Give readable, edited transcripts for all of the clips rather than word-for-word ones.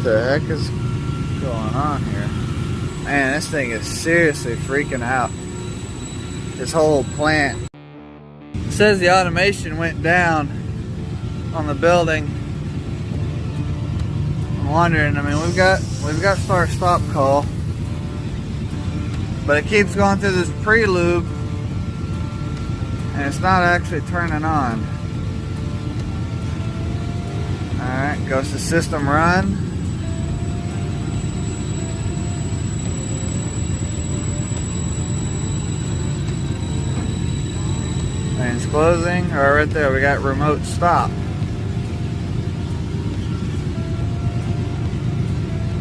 the heck is going on here? Man, this thing is seriously freaking out. This whole plant. It says the automation went down on the building. I'm wondering, I mean, we've got start-stop call, but it keeps going through this pre-lube and it's not actually turning on. Alright, goes to system run. And it's closing. Alright, right there we got remote stop.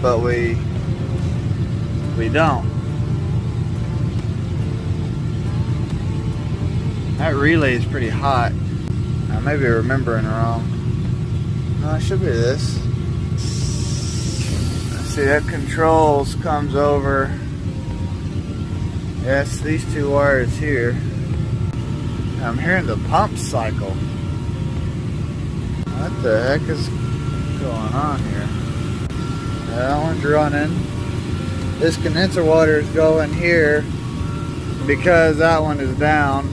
But we don't. That relay is pretty hot. I may be remembering wrong. No, it should be this. Let's see, that controls comes over. Yes, these two wires here. I'm hearing the pump cycle. What the heck is going on here? That one's running. This condenser water is going here because that one is down.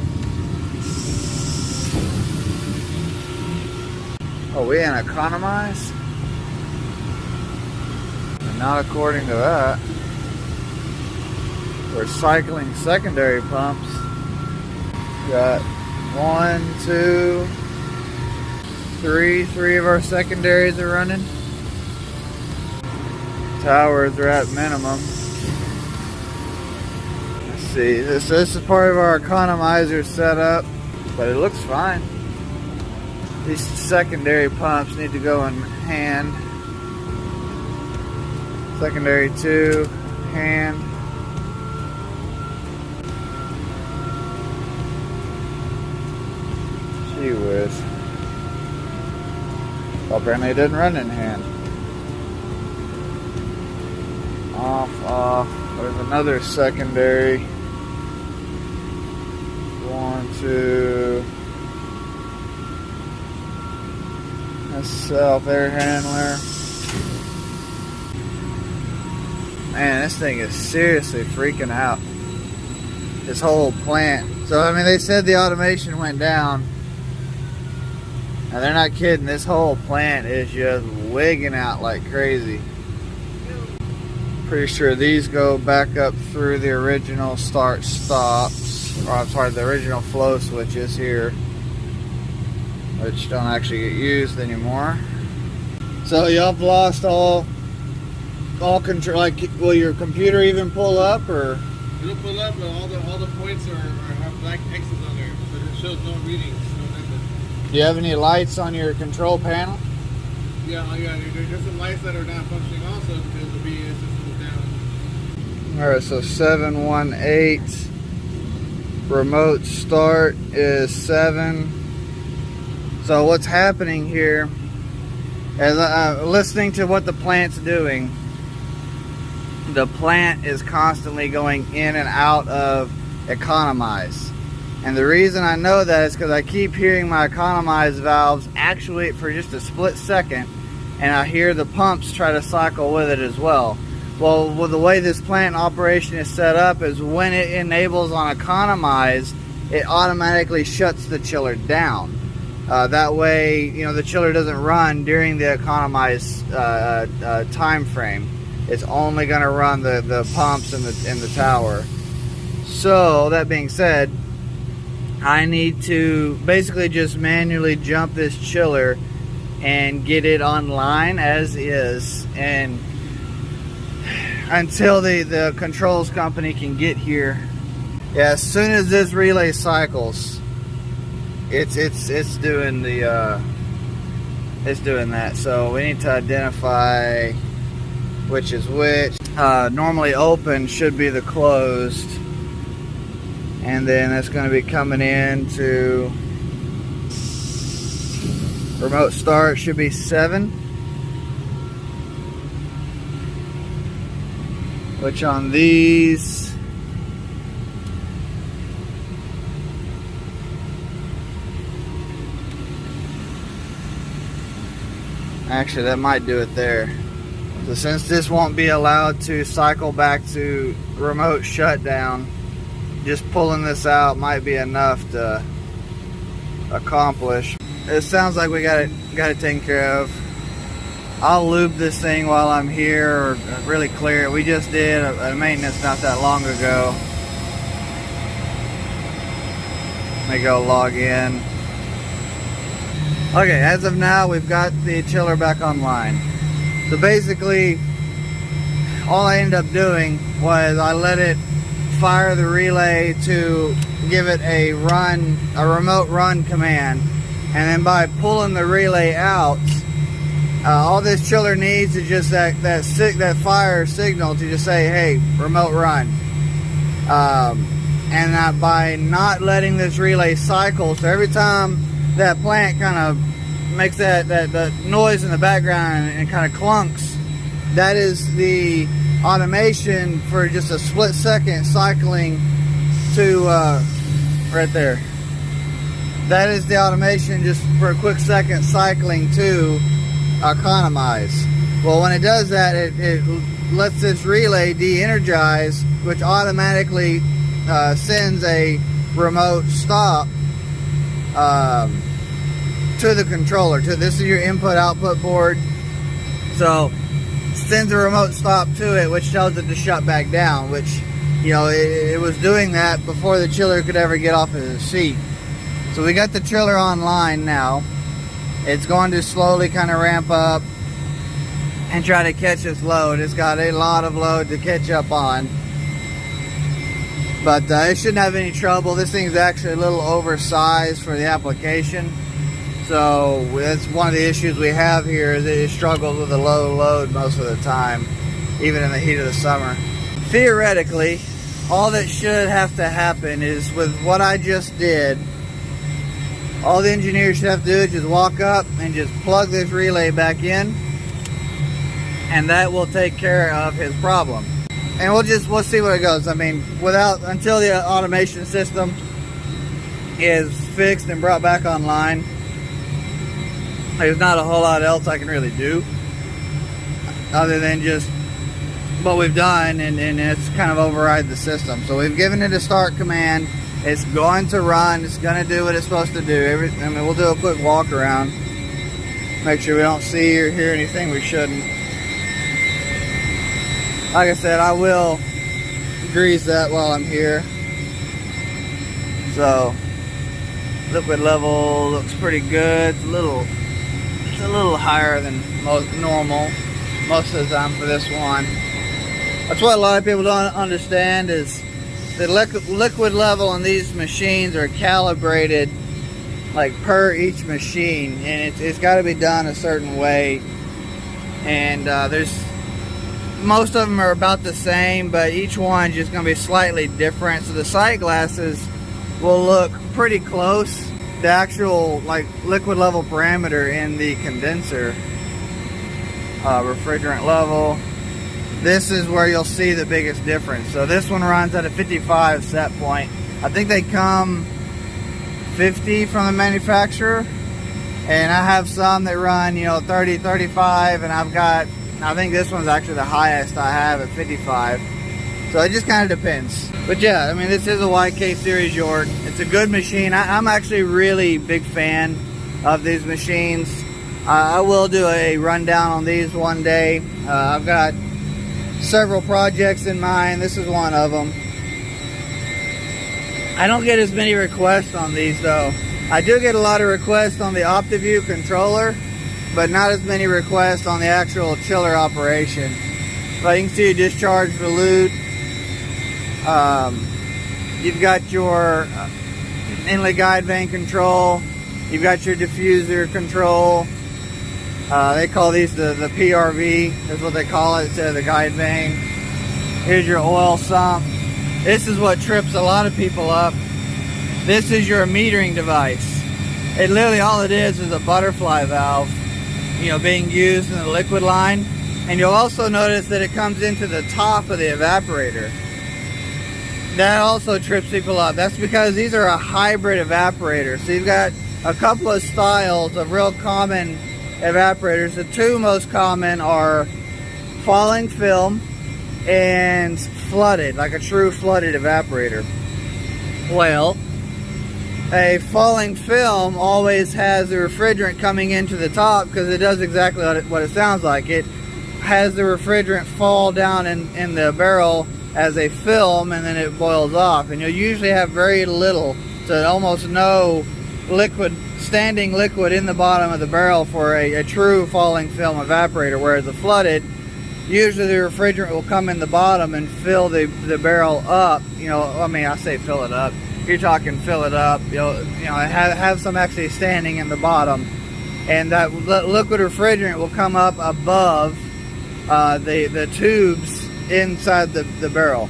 Oh, we ain't economize? Not according to that. We're cycling secondary pumps. Got 1, 2, 3. 3 of our secondaries are running. Towers are at minimum. Let's see. This is part of our economizer setup, but it looks fine. These secondary pumps need to go in hand. Secondary 2, hand. Gee whiz. Well, apparently it didn't run in hand. Off, off. There's another secondary. 1, 2. Self air handler. Man, this thing is seriously freaking out. This whole plant. So I mean, they said the automation went down, and they're not kidding. This whole plant is just wigging out like crazy. Pretty sure these go back up through the original start stops, or I'm sorry, the original flow switches here, which don't actually get used anymore. So y'all lost all control. Like, will your computer even pull up, or? It'll pull up, but all the points have black X's on there, so it shows no readings. Do you have any lights on your control panel? Yeah. There's some lights that are not functioning also because the BS system is down. All right, so 718 remote start is 7. So what's happening here is listening to what the plant's doing. The plant is constantly going in and out of Economize. And the reason I know that is because I keep hearing my Economize valves actuate for just a split second, and I hear the pumps try to cycle with it as well. Well, with the way this plant operation is set up is when it enables on Economize, it automatically shuts the chiller down. That way, you know, the chiller doesn't run during the Economize time frame. It's only going to run the pumps in the tower. So that being said, I need to basically just manually jump this chiller and get it online as is, and until the controls company can get here. Yeah, as soon as this relay cycles, it's doing that. So we need to identify which is which. Normally open should be the closed, and then that's going to be coming in to remote start should be 7, which on these actually that might do it there. So since this won't be allowed to cycle back to remote shutdown, just pulling this out might be enough to accomplish. It sounds like we got it taken care of. I'll lube this thing while I'm here, or really clear it. We just did a maintenance not that long ago. Let me go log in. Okay, as of now, we've got the chiller back online. So basically, all I ended up doing was I let it fire the relay to give it a remote run command, and then by pulling the relay out, all this chiller needs is just that fire signal to just say, hey, remote run. And by not letting this relay cycle, so every time that plant kind of makes that noise in the background and kind of clunks, that is the automation for just a split second cycling to right there. That is the automation just for a quick second cycling to Economize. Well, when it does that, it lets this relay de-energize, which automatically sends a remote stop to the controller. This is your input-output board. So sends a remote stop to it, which tells it to shut back down, which, you know, it was doing that before the chiller could ever get off of the seat. So we got the chiller online now. It's going to slowly kind of ramp up and try to catch its load. It's got a lot of load to catch up on, but it shouldn't have any trouble. This thing's actually a little oversized for the application, so that's one of the issues we have here, is it struggles with a low load most of the time, even in the heat of the summer. Theoretically, all that should have to happen is, with what I just did, all the engineers should have to do is just walk up and just plug this relay back in, and that will take care of his problem. And we'll see where it goes. I mean, until the automation system is fixed and brought back online, there's not a whole lot else I can really do other than just what we've done, and it's kind of override the system. So we've given it a start command. It's going to run. It's going to do what it's supposed to do. I mean, we'll do a quick walk around, make sure we don't see or hear anything we shouldn't. Like I said, I will grease that while I'm here. So liquid level looks pretty good. It's a little higher than normal most of the time for this one. That's what a lot of people don't understand, is the liquid level on these machines are calibrated like per each machine, and it's got to be done a certain way. And most of them are about the same, but each one's just going to be slightly different. So the sight glasses will look pretty close. The actual liquid level parameter in the condenser, refrigerant level, this is where you'll see the biggest difference. So this one runs at a 55 set point. I think they come 50 from the manufacturer, and I have some that run 30, 35, and I think this one's actually the highest I have at 55. So it just kind of depends. But yeah, I mean, this is a YK series York. It's a good machine. I'm actually really big fan of these machines. I will do a rundown on these one day. I've got several projects in mind. This is one of them. I don't get as many requests on these though. I do get a lot of requests on the OptiView controller, but not as many requests on the actual chiller operation. But you can see, discharge volute. You've got your inlet guide vane control. You've got your diffuser control. They call these the PRV, is what they call it, instead of the guide vane. Here's your oil sump. This is what trips a lot of people up. This is your metering device. It literally, all it is a butterfly valve, being used in the liquid line. And you'll also notice that it comes into the top of the evaporator. That also trips people up. That's because these are a hybrid evaporator. So you've got a couple of styles of real common evaporators. The two most common are falling film and flooded, like a true flooded evaporator. Well, a falling film always has the refrigerant coming into the top because it does exactly what it sounds like. It has the refrigerant fall down in the barrel as a film, and then it boils off. And you'll usually have very little to almost no liquid, standing liquid in the bottom of the barrel for a true falling film evaporator, whereas the flooded, usually the refrigerant will come in the bottom and fill the barrel up. You know, I mean, I say fill it up. You're talking fill it up. You know, have some actually standing in the bottom, and that liquid refrigerant will come up above the tubes inside the barrel.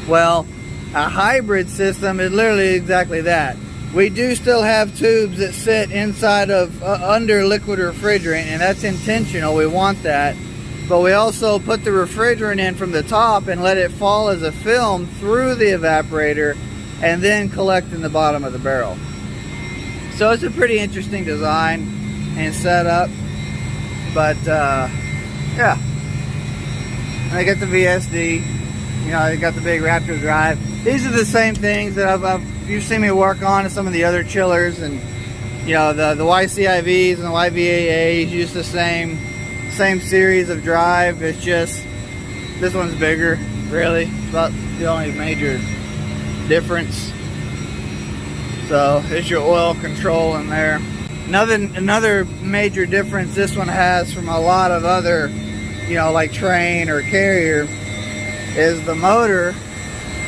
Well, a hybrid system is literally exactly that. We do still have tubes that sit inside of under liquid refrigerant, and that's intentional. We want that. But we also put the refrigerant in from the top and let it fall as a film through the evaporator and then collect in the bottom of the barrel. So it's a pretty interesting design and setup. But yeah, and I got the VSD. You know, I got the big Raptor drive. These are the same things that you've seen me work on in some of the other chillers, and you know, the YCIVs and the YVAAs use the same series of drive. It's just this one's bigger, really. It's about the only major difference. So it's your oil control in there. Another major difference this one has from a lot of other, you know, like Train or Carrier, is the motor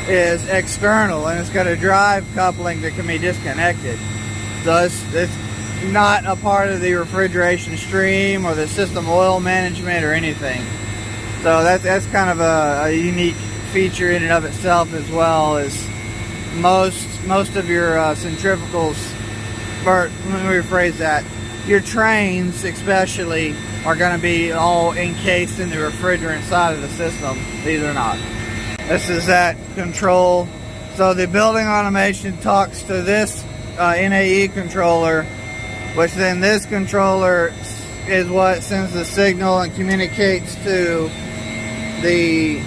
is external and it's got a drive coupling that can be disconnected. So it's not a part of the refrigeration stream or the system oil management or anything. So that's kind of a unique feature in and of itself, as well as most of your centrifugals, or let me rephrase that, your trains especially are going to be all encased in the refrigerant side of the system. These are not. This is that control. So the building automation talks to this NAE controller, which then this controller is what sends the signal and communicates to the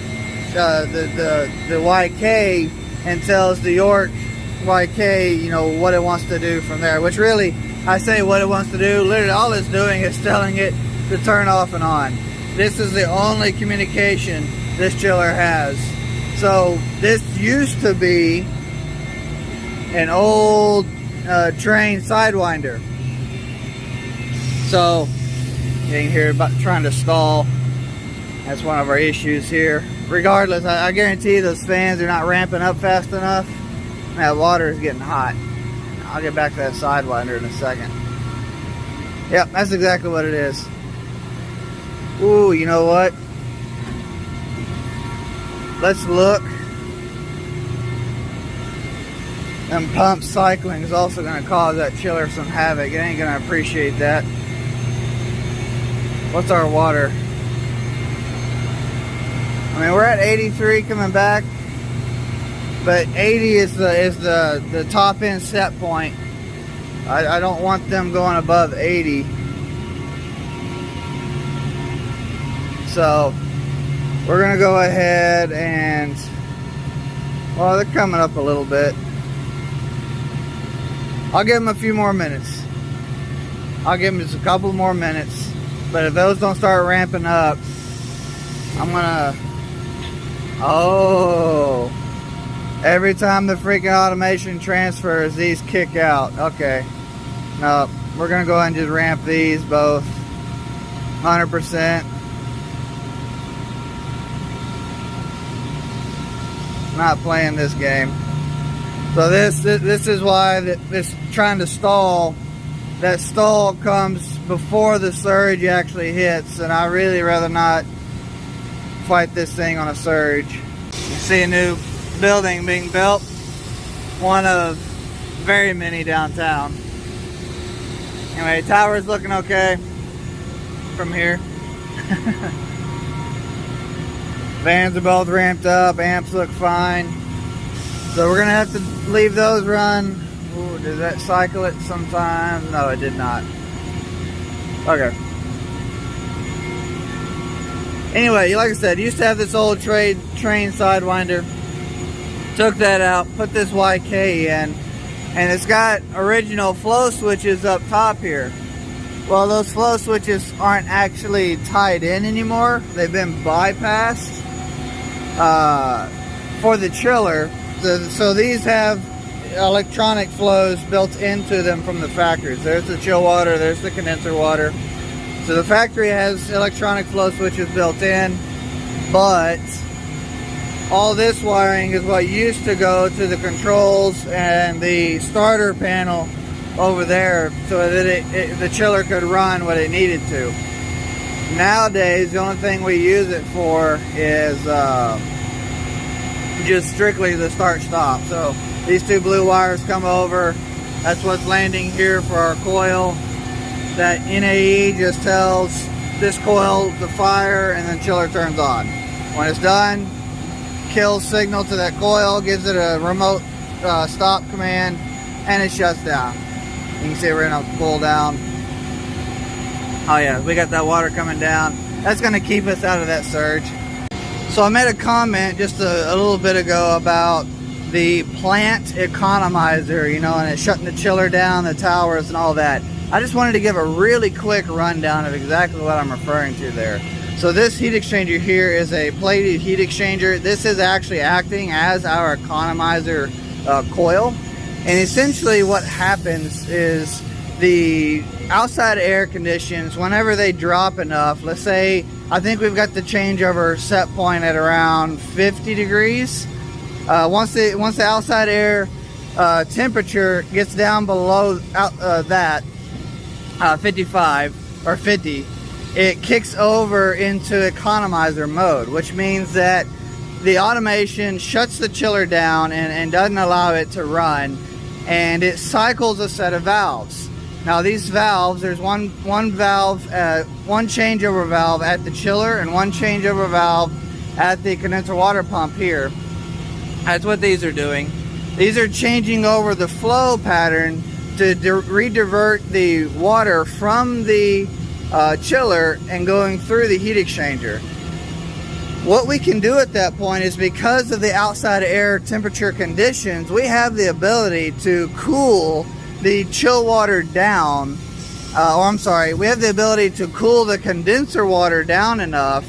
YK and tells the York YK, you know, what it wants to do from there. Which really, I say what it wants to do, literally all it's doing is telling it to turn off and on. This is the only communication this chiller has. So this used to be an old Train Sidewinder. So you can hear about trying to stall. That's one of our issues here. Regardless, I guarantee those fans are not ramping up fast enough. That water is getting hot. I'll get back to that Sidewinder in a second. Yep, that's exactly what it is. Ooh, you know what? Let's look. And pump cycling is also going to cause that chiller some havoc. It ain't going to appreciate that. What's our water? I mean, we're at 83 coming back, but 80 is the top end set point. I don't want them going above 80. So we're gonna go ahead and, well, they're coming up a little bit. I'll give them a few more minutes. I'll give them just a couple more minutes. But if those don't start ramping up, I'm gonna, oh, every time the freaking automation transfers, these kick out. Okay, no, we're gonna go ahead and just ramp these both 100%. Not playing this game. So this is why this trying to stall. That stall comes before the surge actually hits, and I really rather not fight this thing on a surge. You see a new building being built, one of very many downtown. Anyway, tower's looking okay from here. Fans are both ramped up, amps look fine. So we're gonna have to leave those run. Ooh, did that cycle it sometime? No, it did not. Okay. Anyway, like I said, used to have this old train sidewinder. Took that out, put this YK in, and it's got original flow switches up top here. Well, those flow switches aren't actually tied in anymore. They've been bypassed for the chiller. So these have electronic flows built into them from the factories. There's the chill water, there's the condenser water. So the factory has electronic flow switches built in, but all this wiring is what used to go to the controls and the starter panel over there so that the chiller could run what it needed to. Nowadays, the only thing we use it for is just strictly the start-stop. So these two blue wires come over. That's what's landing here for our coil. That NAE just tells this coil to fire, and then chiller turns on. When it's done, kills signal to that coil, gives it a remote stop command, and it shuts down. You can see we're gonna pull down. Oh yeah, we got that water coming down. That's gonna keep us out of that surge. So I made a comment just a little bit ago about the plant economizer, you know, and it's shutting the chiller down, the towers and all that. I just wanted to give a really quick rundown of exactly what I'm referring to there. So this heat exchanger here is a plated heat exchanger. This is actually acting as our economizer coil. And essentially what happens is the outside air conditions, whenever they drop enough, let's say, I think we've got the changeover set point at around 50 degrees. Once the outside air temperature gets down below that, 55 or 50, it kicks over into economizer mode, which means that the automation shuts the chiller down and doesn't allow it to run, and it cycles a set of valves. Now these valves, there's one valve, one changeover valve at the chiller and one changeover valve at the condenser water pump here. That's what these are doing. These are changing over the flow pattern to redivert the water from the chiller and going through the heat exchanger. What we can do at that point is, because of the outside air temperature conditions, we have the ability to cool the chill water down, we have the ability to cool the condenser water down enough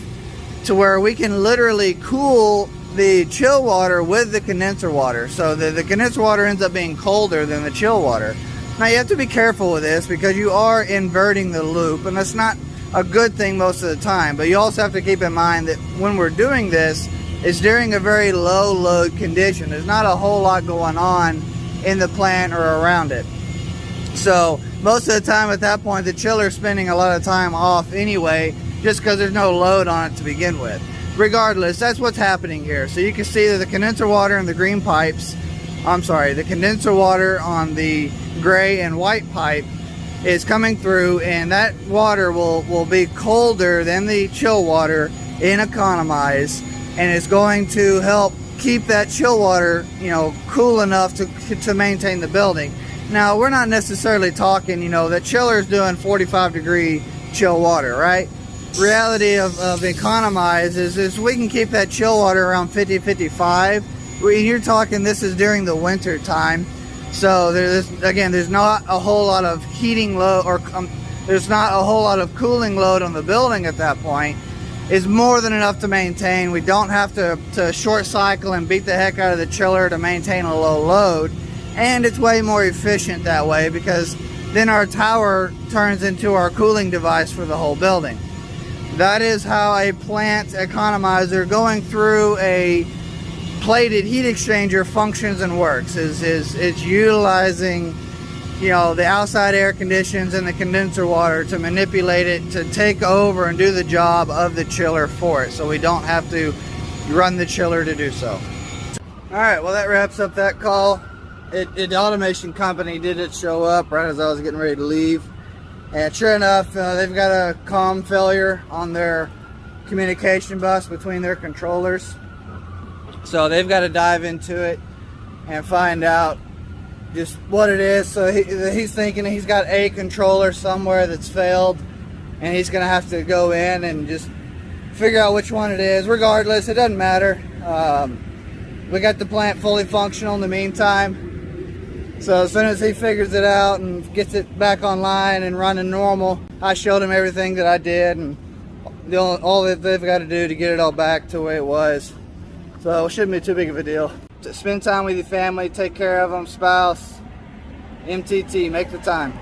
to where we can literally cool the chill water with the condenser water. So the condenser water ends up being colder than the chill water. Now you have to be careful with this because you are inverting the loop, and that's not a good thing most of the time. But you also have to keep in mind that when we're doing this, it's during a very low load condition. There's not a whole lot going on in the plant or around it. So most of the time at that point, the chiller's spending a lot of time off anyway, just because there's no load on it to begin with. Regardless, that's what's happening here. So you can see that the condenser water in the green pipes, the condenser water on the gray and white pipe is coming through, and that water will be colder than the chill water in Economize, and it's going to help keep that chill water, you know, cool enough to maintain the building. Now we're not necessarily talking, you know, that chiller is doing 45 degree chill water, right? Reality of Economize is we can keep that chill water around 50-55. You're talking, this is during the winter time, so there's not a whole lot of heating load, or there's not a whole lot of cooling load on the building at that point. It's more than enough to maintain. We don't have to short cycle and beat the heck out of the chiller to maintain a low load, and it's way more efficient that way, because then our tower turns into our cooling device for the whole building. That is how a plant economizer going through a plated heat exchanger functions and works. It's utilizing, you know, the outside air conditions and the condenser water to manipulate it to take over and do the job of the chiller for it, so we don't have to run the chiller to do so. Alright, well that wraps up that call. The automation company did show up right as I was getting ready to leave. And sure enough, they've got a comm failure on their communication bus between their controllers. So they've got to dive into it and find out just what it is. So he's thinking he's got a controller somewhere that's failed, and he's going to have to go in and just figure out which one it is. Regardless, it doesn't matter. We got the plant fully functional in the meantime. So as soon as he figures it out and gets it back online and running normal, I showed him everything that I did and all that they've got to do to get it all back to the way it was. So it shouldn't be too big of a deal. To spend time with your family, take care of them, spouse, MTT, make the time.